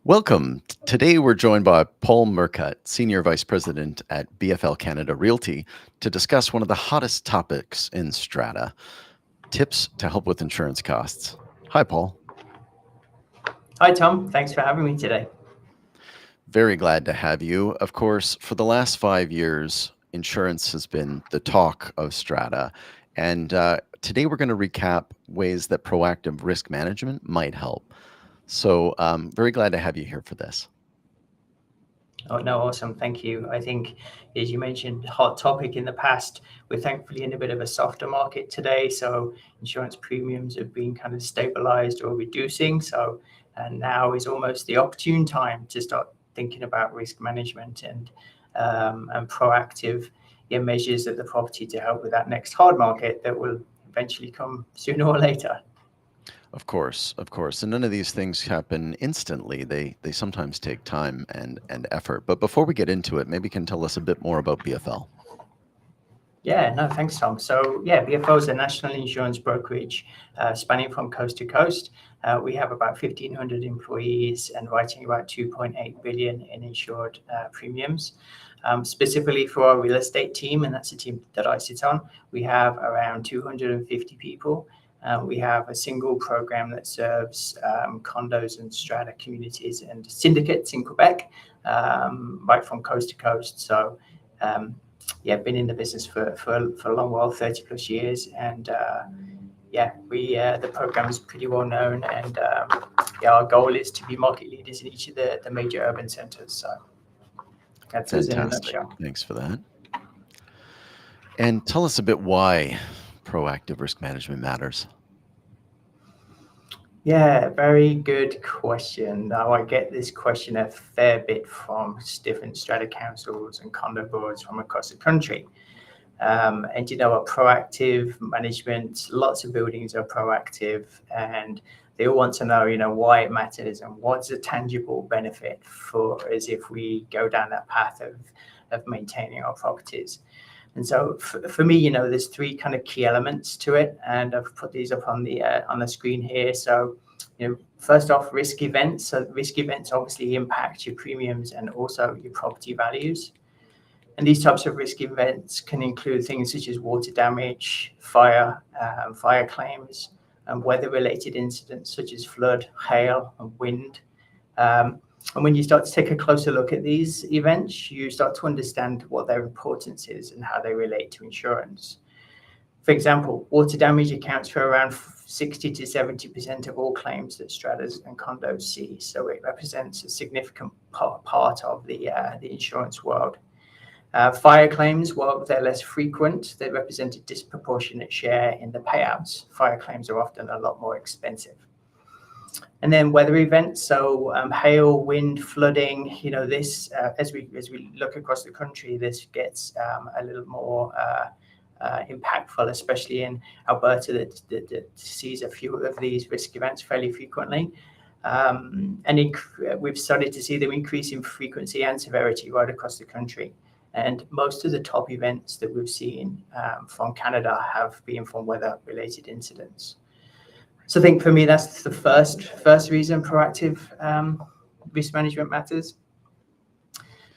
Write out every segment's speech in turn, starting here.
Welcome. Today we're joined by Paul Murcutt, Senior Vice President at BFL CANADA Realty, to discuss one of the hottest topics in strata, tips to help with insurance costs. Hi, Paul. Hi, Tom. Thanks for having me today. Very glad to have you. Of course, for the last 5 years, insurance has been the talk of strata. And today we're going to recap ways that proactive risk management might help. So very glad to have you here for this. Oh, no, awesome. Thank you. I think, as you mentioned, hot topic in the past. We're thankfully in a bit of a softer market today. So insurance premiums have been kind of stabilized or reducing. And now is almost the opportune time to start thinking about risk management and proactive measures of the property to help with that next hard market that will eventually come sooner or later. Of course, of course. And none of these things happen instantly. They sometimes take time and effort. But before we get into it, maybe you can tell us a bit more about BFL. Yeah, no, thanks, Tom. So, BFO is a national insurance brokerage spanning from coast to coast. We have about 1,500 employees and writing about 2.8 billion in insured premiums. Specifically for our real estate team, and that's the team that I sit on, we have around 250 people. We have a single program that serves condos and strata communities and syndicates in Quebec, right from coast to coast. So, been in the business for a long while, 30 plus years, and the program is pretty well known, and our goal is to be market leaders in each of the major urban centers. So that's us in a Fantastic. nutshell. Thanks for that. And tell us a bit why proactive risk management matters. Yeah, very good question. Now, I get this question a fair bit from different strata councils and condo boards from across the country. And a proactive management, lots of buildings are proactive, and they all want to know, why it matters and what's a tangible benefit for us if we go down that path of maintaining our properties. And so for me, there's three kind of key elements to it, and I've put these up on the screen here. So, first off, risk events. So risk events obviously impact your premiums and also your property values. And these types of risk events can include things such as water damage, fire claims, and weather-related incidents such as flood, hail, and wind. And when you start to take a closer look at these events, you start to understand what their importance is and how they relate to insurance. For example, water damage accounts for around 60 to 70% of all claims that stratas and condos see. So it represents a significant part of the insurance world. Fire claims, while they're less frequent, they represent a disproportionate share in the payouts. Fire claims are often a lot more expensive. And then weather events, so hail, wind, flooding. This as we look across the country, this gets a little more impactful, especially in Alberta, that sees a few of these risk events fairly frequently. We've started to see them increase in frequency and severity right across the country. And most of the top events that we've seen from Canada have been from weather-related incidents. So I think for me, that's the first reason proactive risk management matters.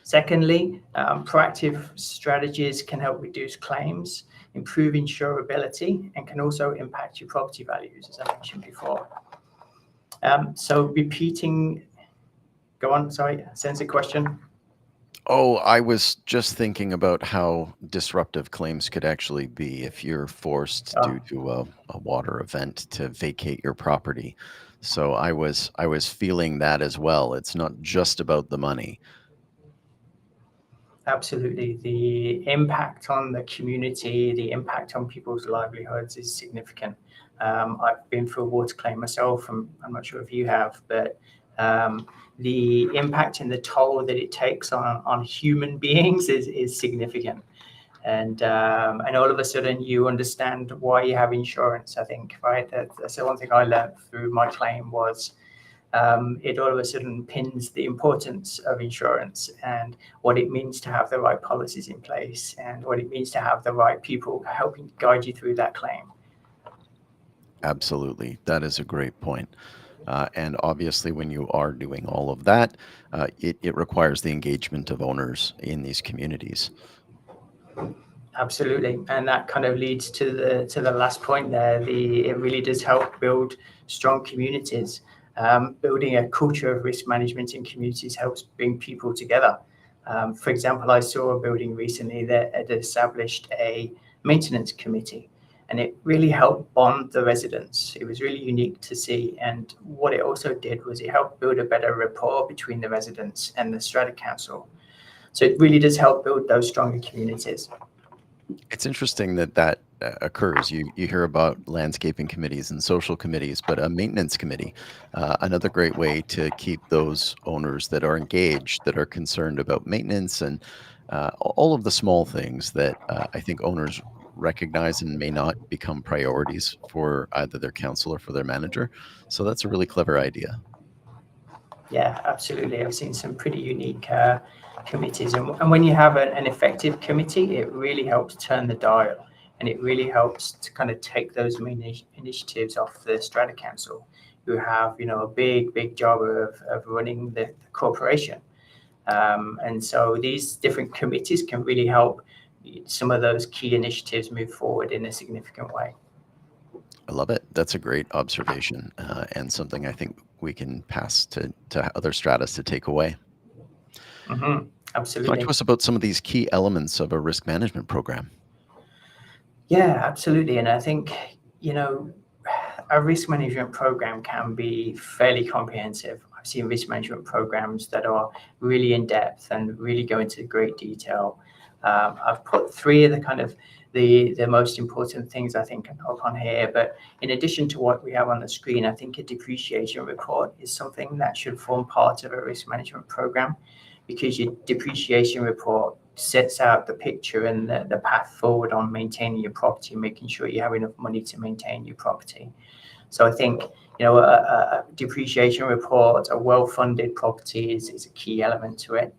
Secondly, proactive strategies can help reduce claims, improve insurability, and can also impact your property values, as I mentioned before. Go on, sorry, sense a question. Oh, I was just thinking about how disruptive claims could actually be if you're forced due to a water event to vacate your property. So I was feeling that as well. It's not just about the money. Absolutely. The impact on the community, the impact on people's livelihoods is significant. I've been through a water claim myself, and I'm not sure if you have, but the impact and the toll that it takes on human beings is significant. And all of a sudden you understand why you have insurance, I think, right? That's the one thing I learned through my claim was it all of a sudden pins the importance of insurance and what it means to have the right policies in place and what it means to have the right people helping guide you through that claim. Absolutely. That is a great point. And obviously, when you are doing all of that, it requires the engagement of owners in these communities. Absolutely, and that kind of leads to the last point there. It really does help build strong communities. Building a culture of risk management in communities helps bring people together. For example, I saw a building recently that had established a maintenance committee, and it really helped bond the residents. It was really unique to see, and what it also did was it helped build a better rapport between the residents and the strata council. So it really does help build those stronger communities. It's interesting that occurs. You hear about landscaping committees and social committees, but a maintenance committee, another great way to keep those owners that are engaged, that are concerned about maintenance and all of the small things that I think owners recognize and may not become priorities for either their council or for their manager. So that's a really clever idea. Yeah, absolutely. I've seen some pretty unique committees, and when you have an effective committee, it really helps turn the dial, and it really helps to kind of take those main initiatives off the strata council, who have a big job of running the corporation. And so these different committees can really help some of those key initiatives move forward in a significant way. I love it. That's a great observation, and something I think we can pass to other stratas to take away. Talk to Absolutely. us about some of these key elements of a risk management program. Yeah, absolutely. And I think, you know, a risk management program can be fairly comprehensive. I've seen risk management programs that are really in depth and really go into great detail. I've put three of the kind of the most important things I think up on here. But in addition to what we have on the screen, I think a depreciation report is something that should form part of a risk management program, because your depreciation report sets out the picture and the path forward on maintaining your property, making sure you have enough money to maintain your property. So I think a depreciation report, a well-funded property is a key element to it.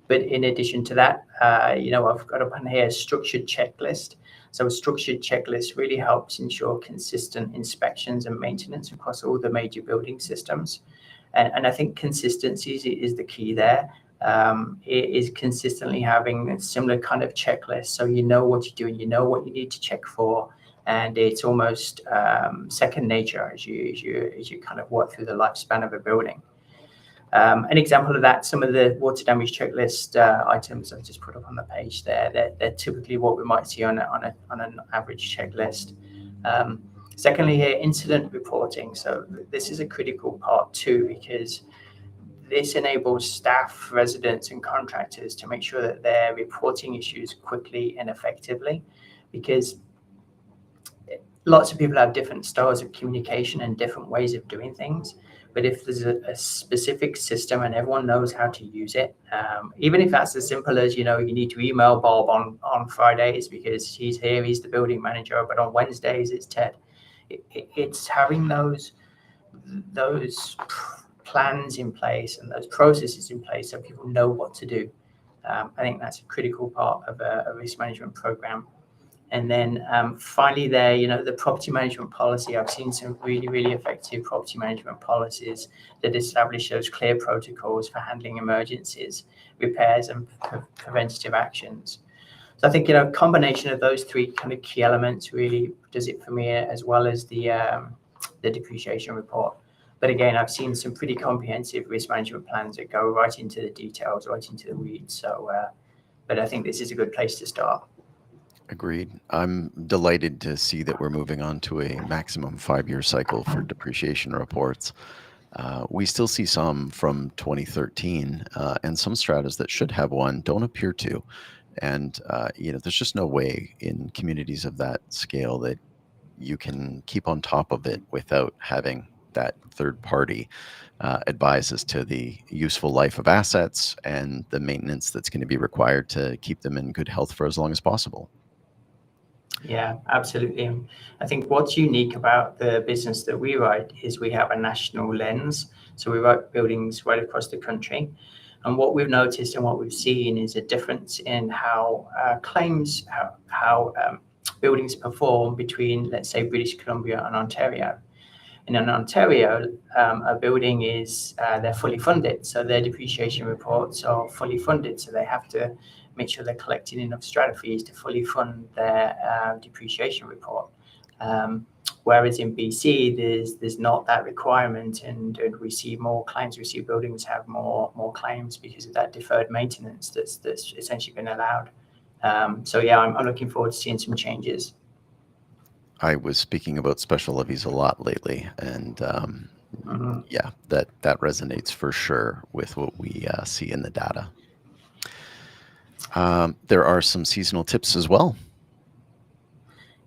But in addition to that, I've got up on here a structured checklist. So a structured checklist really helps ensure consistent inspections and maintenance across all the major building systems. And I think consistency is the key there. It is consistently having a similar kind of checklist, so you know what you're doing, you know what you need to check for, and it's almost second nature as you kind of work through the lifespan of a building. An example of that, some of the water damage checklist items I've just put up on the page there, they're typically what we might see on an average checklist. Secondly, here, incident reporting. So this is a critical part too, because this enables staff, residents, and contractors to make sure that they're reporting issues quickly and effectively, because lots of people have different styles of communication and different ways of doing things. But if there's a specific system and everyone knows how to use it, even if that's as simple as, you need to email Bob on Fridays because he's here, he's the building manager, but on Wednesdays it's Ted. It's having those plans in place and those processes in place so people know what to do. I think that's a critical part of a risk management program. And then finally there, the property management policy. I've seen some really effective property management policies that establish those clear protocols for handling emergencies, repairs, and preventative actions. So I think, a combination of those three kind of key elements really does it for me, as well as the depreciation report. But again, I've seen some pretty comprehensive risk management plans that go right into the details, right into the weeds. So, but I think this is a good place to start. Agreed. I'm delighted to see that we're moving on to a maximum 5-year cycle for depreciation reports. We still see some from 2013, and some stratas that should have one don't appear to. And, there's just no way in communities of that scale that you can keep on top of it without having that third party advise as to the useful life of assets and the maintenance that's going to be required to keep them in good health for as long as possible. Yeah, absolutely. I think what's unique about the business that we write is we have a national lens. So we write buildings right across the country. And what we've noticed and what we've seen is a difference in how buildings perform between, let's say, British Columbia and Ontario. in Ontario, a building is they're fully funded, so their depreciation reports are fully funded, so they have to make sure they're collecting enough strata fees to fully fund their depreciation report. Whereas in BC, there's not that requirement, and we see more claims. We see buildings have more claims because of that deferred maintenance that's essentially been allowed. So yeah, I'm looking forward to seeing some changes. I was speaking about special levies a lot lately, and yeah, that resonates for sure with what we see in the data. There are some seasonal tips as well.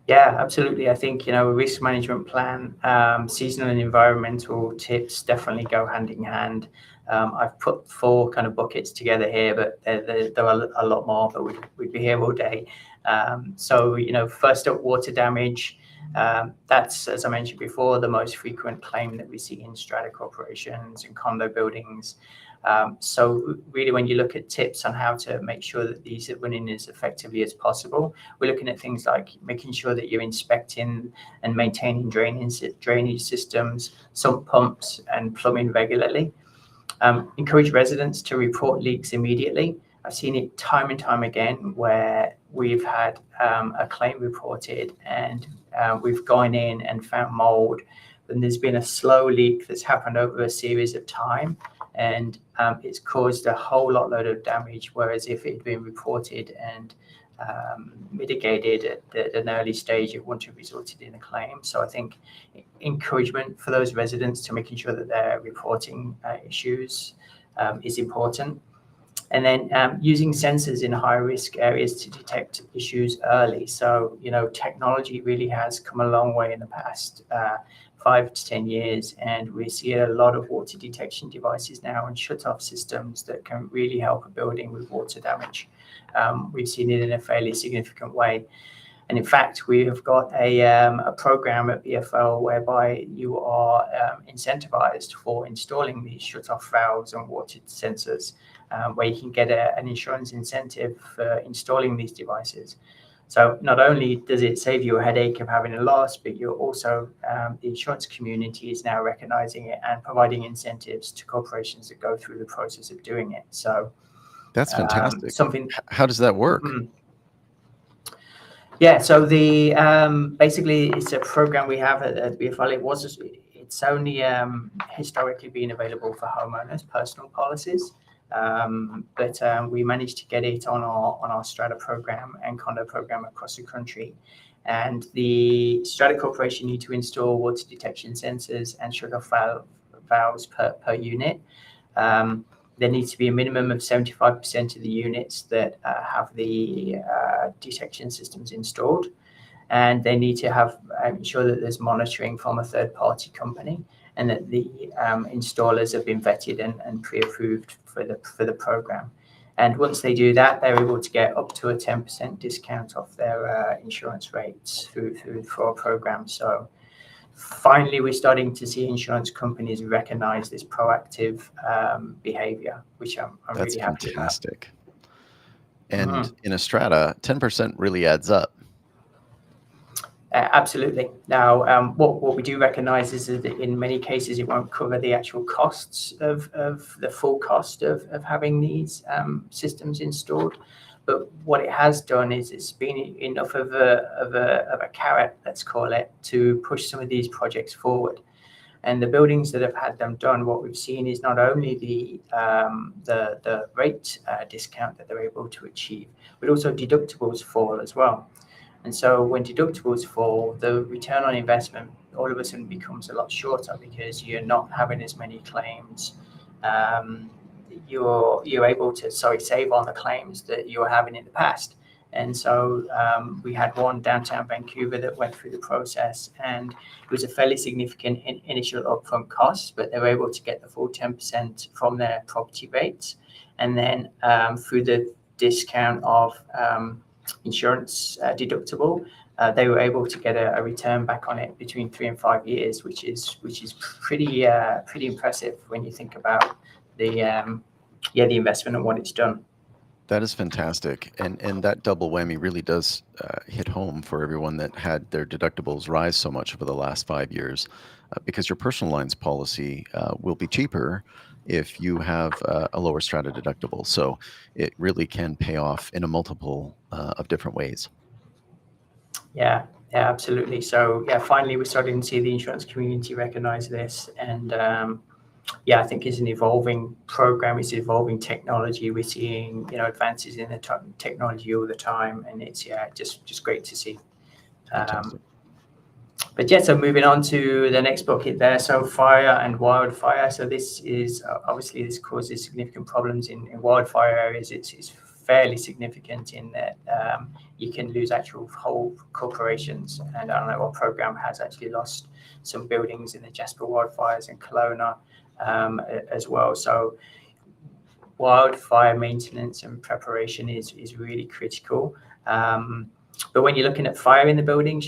Yeah, absolutely. I think, a risk management plan, seasonal and environmental tips definitely go hand in hand. I've put 4 kind of buckets together here, but there are a lot more, but we'd be here all day. So, first up, water damage. That's, as I mentioned before, the most frequent claim that we see in strata corporations and condo buildings. So really, when you look at tips on how to make sure that these are running as effectively as possible, we're looking at things like making sure that you're inspecting and maintaining drainage systems, sump pumps, and plumbing regularly. Encourage residents to report leaks immediately. I've seen it time and time again where we've had a claim reported and we've gone in and found mold, and there's been a slow leak that's happened over a series of time, and it's caused a whole lot of damage, whereas if it had been reported and mitigated at an early stage, it wouldn't have resulted in a claim. So I think encouragement for those residents to making sure that they're reporting issues is important. And then using sensors in high-risk areas to detect issues early. So, technology really has come a long way in the past 5 to 10 years, and we see a lot of water detection devices now and shut-off systems that can really help a building with water damage. We've seen it in a fairly significant way. And in fact, we have got a program at BFL whereby you are incentivized for installing these shut-off valves and water sensors, where you can get an insurance incentive for installing these devices. So not only does it save you a headache of having a loss, but you're also, the insurance community is now recognizing it and providing incentives to corporations that go through the process of doing it. So that's fantastic. How does that work? Yeah, so the basically it's a program we have at BFL. It's only historically been available for homeowners, personal policies, but we managed to get it on our strata program and condo program across the country. And the strata corporation need to install water detection sensors and shut-off valves per unit. There needs to be a minimum of 75% of the units that have the detection systems installed, and they need to have ensure that there's monitoring from a third-party company, and that the installers have been vetted and pre-approved for the program. And once they do that, they're able to get up to a 10% discount off their insurance rates for our program. So finally, we're starting to see insurance companies recognize this proactive behavior, which I'm really happy about. That's fantastic. And in a strata, 10% really adds up. Absolutely. Now, what we do recognize is that in many cases, it won't cover the actual costs of the full cost of having these systems installed. But what it has done is it's been enough of a carrot, let's call it, to push some of these projects forward. And the buildings that have had them done, what we've seen is not only the rate discount that they're able to achieve, but also deductibles fall as well. And so when deductibles fall, the return on investment all of a sudden becomes a lot shorter because you're not having as many claims. You're able to save on the claims that you were having in the past. And so we had one downtown Vancouver that went through the process, and it was a fairly significant initial upfront cost, but they were able to get the full 10% from their property rates. And then through the discount of insurance deductible, they were able to get a return back on it between 3 and 5 years, which is pretty impressive when you think about the investment and what it's done. That is fantastic, and that double whammy really does hit home for everyone that had their deductibles rise so much over the last 5 years, because your personal lines policy will be cheaper if you have a lower strata deductible. So it really can pay off in a multiple of different ways. Yeah, yeah, absolutely. So yeah, finally we're starting to see the insurance community recognize this, and yeah, I think it's an evolving program. It's evolving technology. We're seeing advances in the technology all the time, and it's just great to see. Fantastic. But yeah, so moving on to the next bucket there. So fire and wildfire. So this is obviously this causes significant problems in wildfire areas. It's fairly significant in that you can lose actual whole corporations. And I don't know, our program has actually lost some buildings in the Jasper wildfires in Kelowna as well. So wildfire maintenance and preparation is really critical. But when you're looking at fire in the buildings,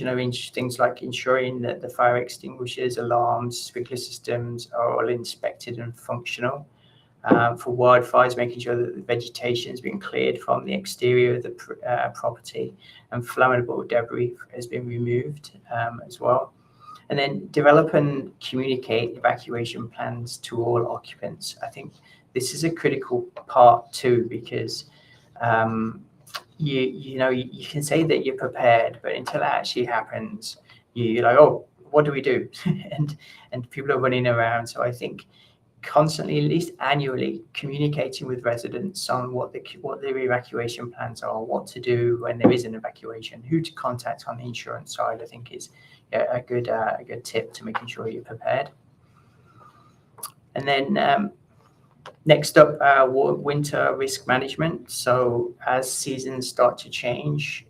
things like ensuring that the fire extinguishers, alarms, sprinkler systems are all inspected and functional. For wildfires, making sure that the vegetation has been cleared from the exterior of the property and flammable debris has been removed as well. And then develop and communicate evacuation plans to all occupants. I think this is a critical part too, because you can say that you're prepared, but until it actually happens, you're like, oh, what do we do? and people are running around. So I think constantly, at least annually, communicating with residents on what their evacuation plans are, what to do when there is an evacuation, who to contact on the insurance side, I think is a good tip to making sure you're prepared. And then next up, winter risk management. So as seasons start to change,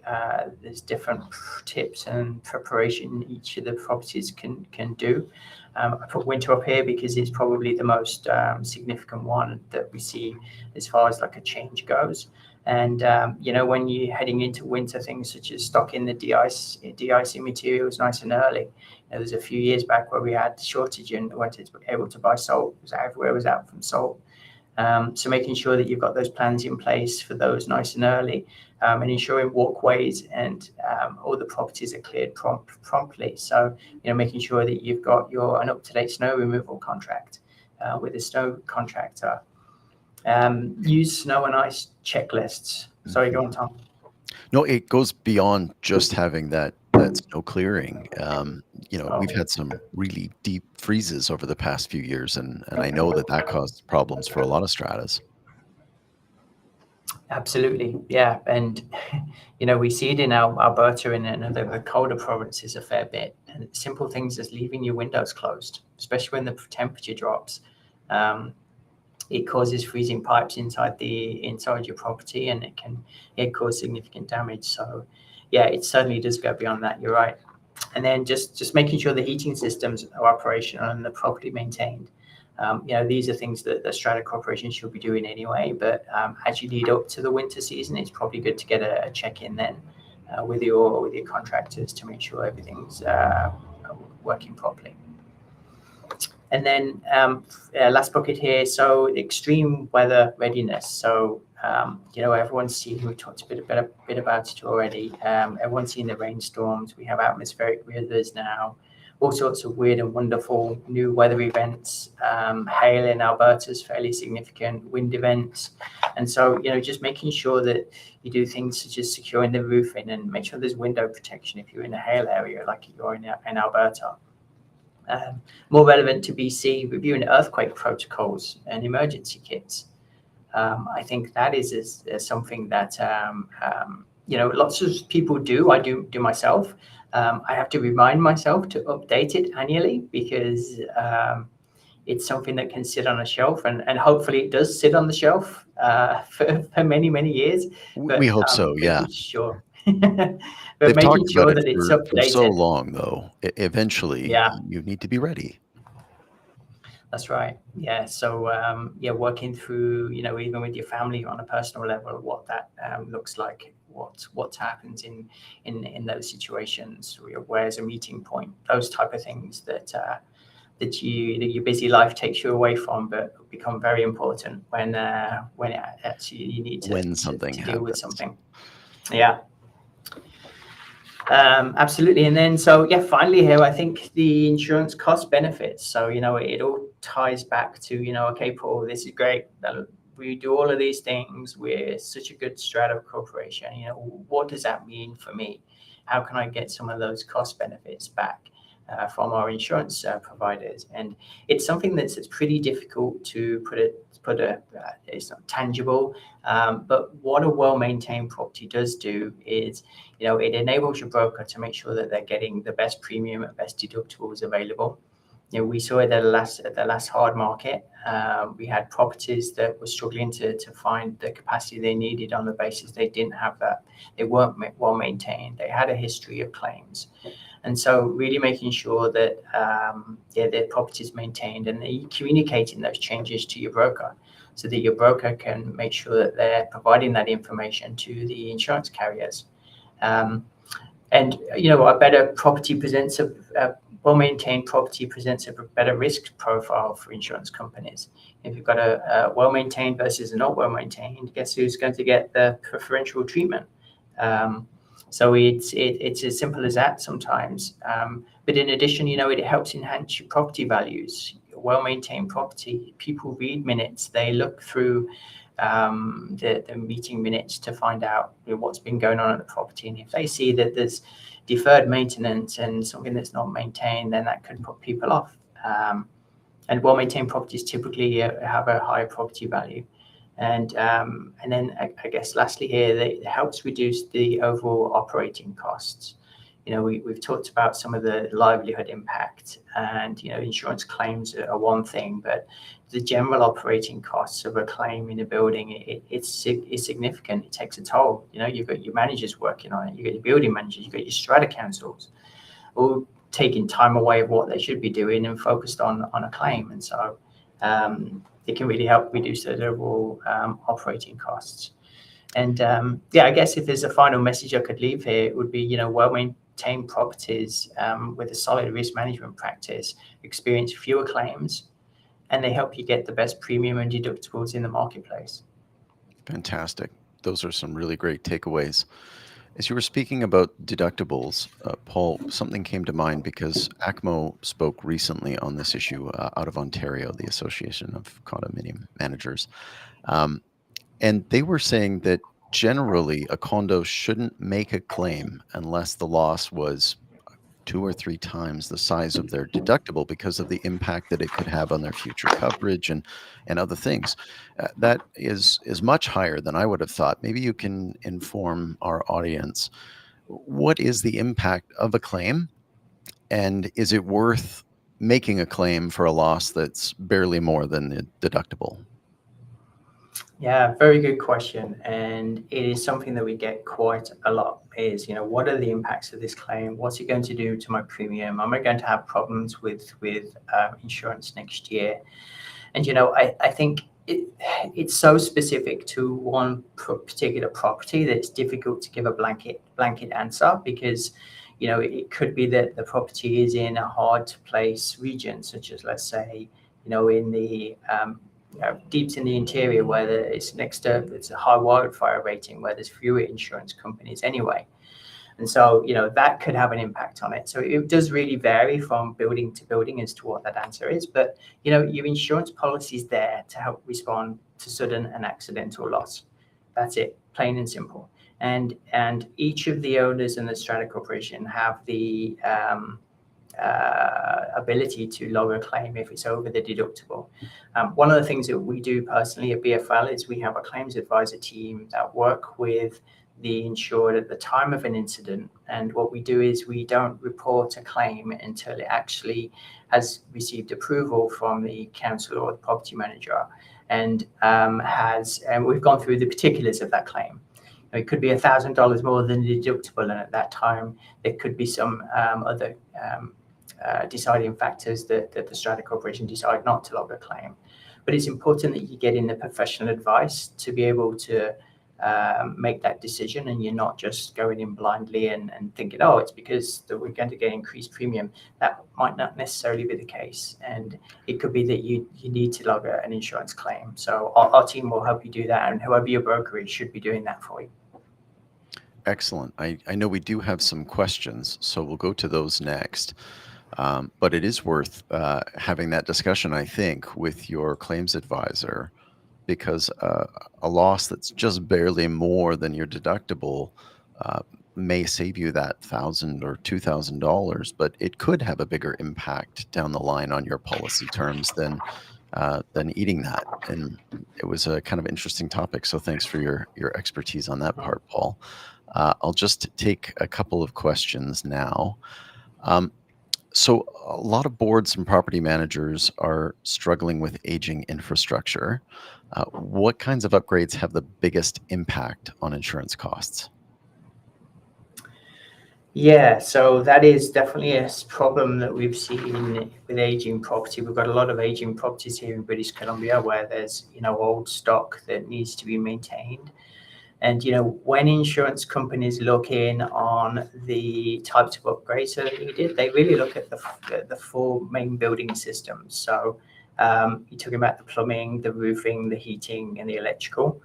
there's different tips and preparation each of the properties can do. I put winter up here because it's probably the most significant one that we see as far as like a change goes. And when you're heading into winter, things such as stocking the de-icing materials nice and early. There's a few years back where we had the shortage and weren't able to buy salt. Everywhere was out from salt. So making sure that you've got those plans in place for those nice and early, and ensuring walkways and all the properties are cleared promptly. So making sure that you've got an up-to-date snow removal contract with a snow contractor. Use snow and ice checklists. Sorry, go on, Tom. No, it goes beyond just having that snow clearing. We've had some really deep freezes over the past few years, and I know that caused problems for a lot of stratas. Absolutely, yeah, and we see it in Alberta and the colder provinces a fair bit. And simple things as leaving your windows closed, especially when the temperature drops. It causes freezing pipes inside your property, and it cause significant damage. So yeah, it certainly does go beyond that. You're right. And then just making sure the heating systems are operational and they're properly maintained. These are things that the strata corporation should be doing anyway. But as you lead up to the winter season, it's probably good to get a check-in then with your contractors to make sure everything's working properly. And then last bucket here, so extreme weather readiness. So, everyone's seen, we talked a bit about it already. Everyone's seen the rainstorms. We have atmospheric rivers now, all sorts of weird and wonderful new weather events. Hail in Alberta is fairly significant, wind events. And so, just making sure that you do things such as securing the roofing and make sure there's window protection if you're in a hail area like you're in Alberta. More relevant to BC, reviewing earthquake protocols and emergency kits. I think that is something that lots of people do. I do myself. I have to remind myself to update it annually because it's something that can sit on a shelf, and hopefully it does sit on the shelf for many years. But We hope so, yeah. making sure. They've making talked sure about that it it's for so updated. long, though. Eventually, you need to be ready. That's right. Yeah. So, working through, even with your family on a personal level, what that looks like, what happens in those situations, where's a meeting point, those type of things that that your busy life takes you away from, but become very important when actually you need when something to deal with happens. something. Yeah. Absolutely. And then, so yeah, finally here, I think the insurance cost benefits. So, it all ties back to, okay, Paul, this is great. We do all of these things. We're such a good strata corporation. What does that mean for me? How can I get some of those cost benefits back from our insurance providers? And it's something that's pretty difficult to put it's not tangible. But what a well-maintained property does do is, it enables your broker to make sure that they're getting the best premium and best deductibles available. We saw it at the last hard market. We had properties that were struggling to find the capacity they needed on the basis they didn't have that. They weren't well maintained. They had a history of claims. And so really making sure that their property is maintained, and you communicating those changes to your broker so that your broker can make sure that they're providing that information to the insurance carriers. And a better property presents a well-maintained property presents a better risk profile for insurance companies. If you've got a well-maintained versus a not well-maintained, guess who's going to get the preferential treatment? So it's as simple as that sometimes. But in addition, it helps enhance your property values. Well-maintained property, people read minutes, they look through the meeting minutes to find out what's been going on at the property. And if they see that there's deferred maintenance and something that's not maintained, then that could put people off. And well-maintained properties typically have a higher property value. And then I guess lastly here, it helps reduce the overall operating costs. We've talked about some of the livelihood impact, and insurance claims are one thing, but the general operating costs of a claim in a building, it's significant. It takes a toll. You've got your managers working on it, you've got your building managers, you've got your strata councils, all taking time away of what they should be doing and focused on a claim. And so it can really help reduce those overall operating costs. And I guess if there's a final message I could leave here, it would be, well-maintained properties with a solid risk management practice experience fewer claims, and they help you get the best premium and deductibles in the marketplace. Fantastic. Those are some really great takeaways. As you were speaking about deductibles, Paul, something came to mind because ACMO spoke recently on this issue out of Ontario, the Association of Condominium Managers. And they were saying that generally a condo shouldn't make a claim unless the loss was 2 or 3 times the size of their deductible because of the impact that it could have on their future coverage and other things. That is much higher than I would have thought. Maybe you can inform our audience. What is the impact of a claim, and is it worth making a claim for a loss that's barely more than the deductible? Yeah, very good question. And it is something that we get quite a lot is, what are the impacts of this claim? What's it going to do to my premium? Am I going to have problems with insurance next year? And, I think it's so specific to one particular property that it's difficult to give a blanket answer because, it could be that the property is in a hard to place region, such as, let's say, in the deep in the interior where it's it's a high wildfire rating where there's fewer insurance companies anyway. And so, that could have an impact on it. So it does really vary from building to building as to what that answer is. But, your insurance policy is there to help respond to sudden and accidental loss. That's it, plain and simple. And each of the owners in the strata corporation have the ability to log a claim if it's over the deductible. One of the things that we do personally at BFL is we have a claims advisor team that work with the insured at the time of an incident. And what we do is we don't report a claim until it actually has received approval from the council or the property manager and we've gone through the particulars of that claim. It could be $1,000 more than the deductible, and at that time there could be some other deciding factors that the strata corporation decide not to log a claim. But it's important that you get in the professional advice to be able to make that decision, and you're not just going in blindly and thinking, oh, it's because we're going to get increased premium. might not necessarily be the case. And it could be that you need to log an insurance claim. So our team will help you do that, and whoever your broker is should be doing that for you. Excellent. I know we do have some questions, so we'll go to those next. But it is worth having that discussion, I think, with your claims advisor, because a loss that's just barely more than your deductible may save you that $1,000 or $2,000, but it could have a bigger impact down the line on your policy terms than eating that. And it was a kind of interesting topic. So thanks for your expertise on that part, Paul. I'll just take a couple of questions now. So a lot of boards and property managers are struggling with aging infrastructure. What kinds of upgrades have the biggest impact on insurance costs? Yeah, so that is definitely a problem that we've seen with aging property. We've got a lot of aging properties here in British Columbia where there's, old stock that needs to be maintained. And, when insurance companies look in on the types of upgrades that are needed, they really look at the four main building systems. So you're talking about the plumbing, the roofing, the heating, and the electrical.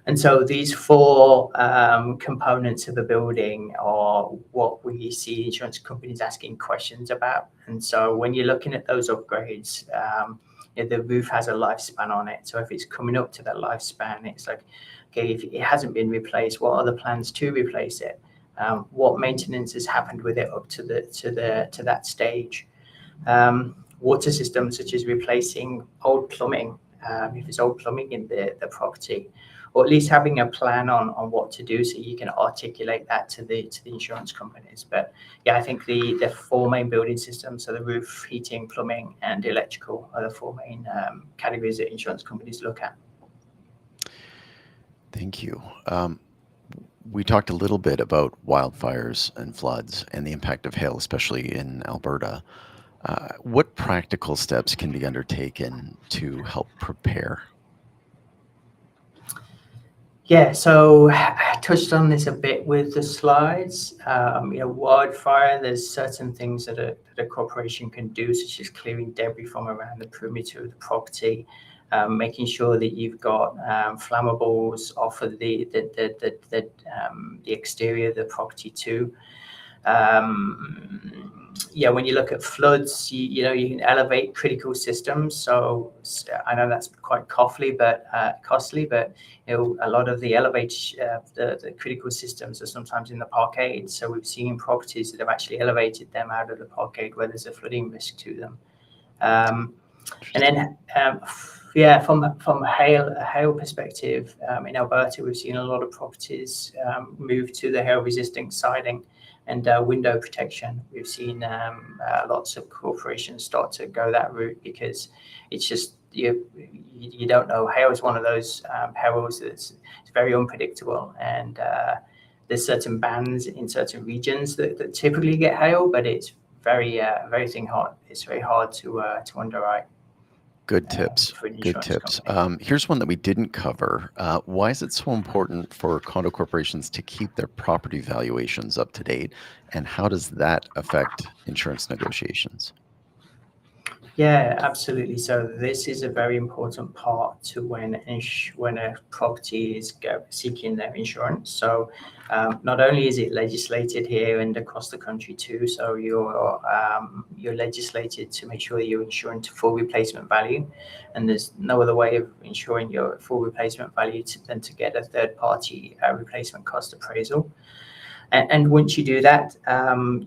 And so these four components of the building are what we see insurance companies asking questions about. And so when you're looking at those upgrades, the roof has a lifespan on it. So if it's coming up to that lifespan, it's like, okay, if it hasn't been replaced, what are the plans to replace it? What maintenance has happened with it up to that stage? Water systems, such as replacing old plumbing, if it's old plumbing in the property, or at least having a plan on what to do so you can articulate that to the insurance companies. But yeah, I think the four main building systems, so the roof, heating, plumbing, and electrical, are the four main categories that insurance companies look at. Thank you. We talked a little bit about wildfires and floods and the impact of hail, especially in Alberta. What practical steps can be undertaken to help prepare? Yeah, so I touched on this a bit with the slides. Wildfire, there's certain things that a corporation can do, such as clearing debris from around the perimeter of the property, making sure that you've got flammables off of the exterior of the property too. When you look at floods, you can elevate critical systems. So I know that's quite costly, but a lot of the the critical systems are sometimes in the parkade. So we've seen properties that have actually elevated them out of the parkade where there's a flooding risk to them. And then, from a hail perspective, in Alberta, we've seen a lot of properties move to the hail-resistant siding and window protection. We've seen lots of corporations start to go that route because it's just you don't know. Hail is one of those perils that's very unpredictable, and there's certain bands in certain regions that typically get hail, but it's very hard. It's very hard to underwrite. Good tips. Good tips. Here's one that we didn't cover. Why is it so important for condo corporations to keep their property valuations up to date, and how does that affect insurance negotiations? Yeah, absolutely. So this is a very important part to when a property is seeking their insurance. So not only is it legislated here and across the country too, so you're legislated to make sure that you're insuring to full replacement value, and there's no other way of ensuring your full replacement value than to get a third-party replacement cost appraisal. And once you do that,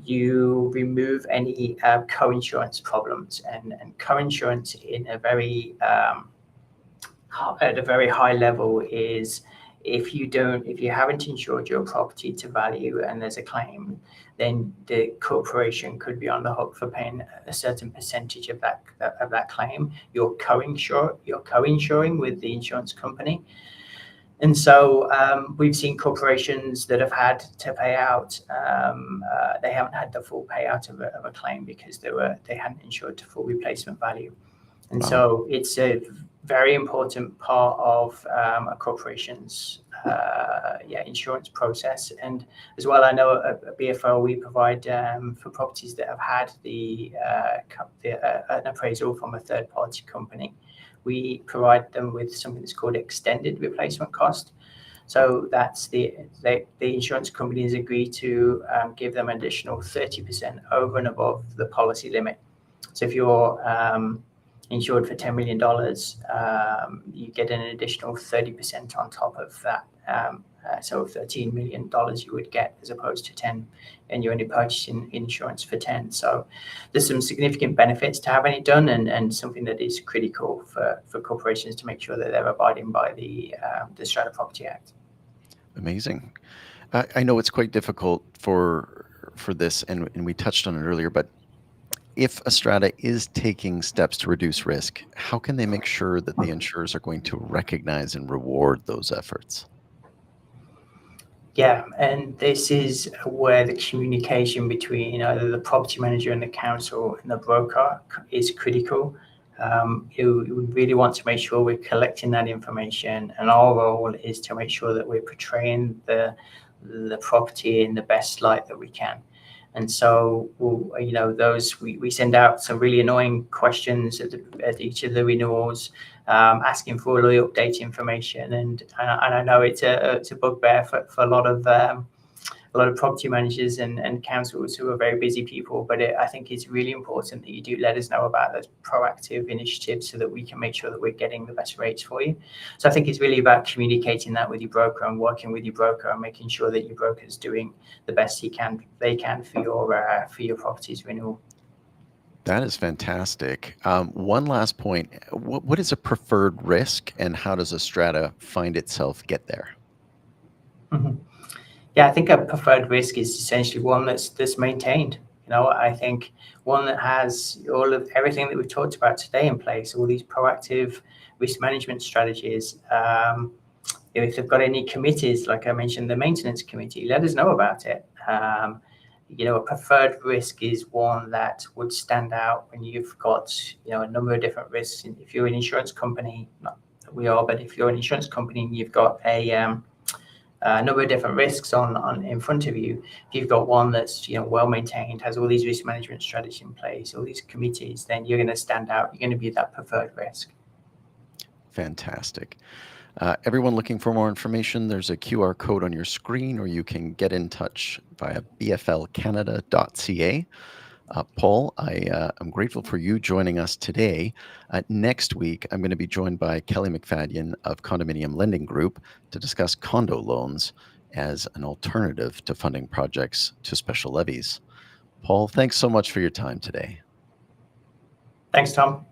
you remove any co-insurance problems, and co-insurance at a very high level is if you haven't insured your property to value and there's a claim, then the corporation could be on the hook for paying a certain percentage of that claim. You're co-insuring with the insurance company. And so we've seen corporations that have had to pay out. They haven't had the full payout of a claim because they hadn't insured to full replacement value. And so it's a very important part of a corporation's insurance process. And as well, I know at BFL we provide for properties that have had an appraisal from a third-party company. We provide them with something that's called extended replacement cost. So that's the insurance companies agree to give them additional 30% over and above the policy limit. So if you're insured for $10 million, you get an additional 30% on top of that. So $13 million you would get as opposed to 10, and you're only purchasing insurance for 10. So there's some significant benefits to having it done, and something that is critical for corporations to make sure that they're abiding by the Strata Property Act. Amazing. I know it's quite difficult for this, and we touched on it earlier, but if a strata is taking steps to reduce risk, how can they make sure that the insurers are going to recognize and reward those efforts? Yeah, and this is where the communication between either the property manager and the council and the broker is critical. We really want to make sure we're collecting that information, and our role is to make sure that we're portraying the property in the best light that we can. And so, we send out some really annoying questions at each of the renewals, asking for all the update information. And I know it's a bugbear for a lot of property managers and councils who are very busy people. But I think it's really important that you do let us know about those proactive initiatives so that we can make sure that we're getting the best rates for you. So I think it's really about communicating that with your broker and working with your broker and making sure that your broker is doing the best they can for your property's renewal. That is fantastic. One last point. What is a preferred risk, and how does a strata find itself get there? Mm-hmm. Yeah, I think a preferred risk is essentially one that's maintained. I think one that has everything that we've talked about today in place, all these proactive risk management strategies. If they've got any committees, like I mentioned, the maintenance committee, let us know about it. A preferred risk is one that would stand out when you've got a number of different risks. And if you're an insurance company, not that we are, but if you're an insurance company and you've got a number of different risks on in front of you, if you've got one that's well maintained, has all these risk management strategies in place, all these committees, then you're going to stand out. You're going to be that preferred risk. Fantastic. Everyone looking for more information, there's a QR code on your screen, or you can get in touch via bflcanada.ca. Paul, I'm grateful for you joining us today. Next week, I'm going to be joined by Kelly McFadden of Condominium Lending Group to discuss condo loans as an alternative to funding projects to special levies. Paul, thanks so much for your time today. Thanks, Tom.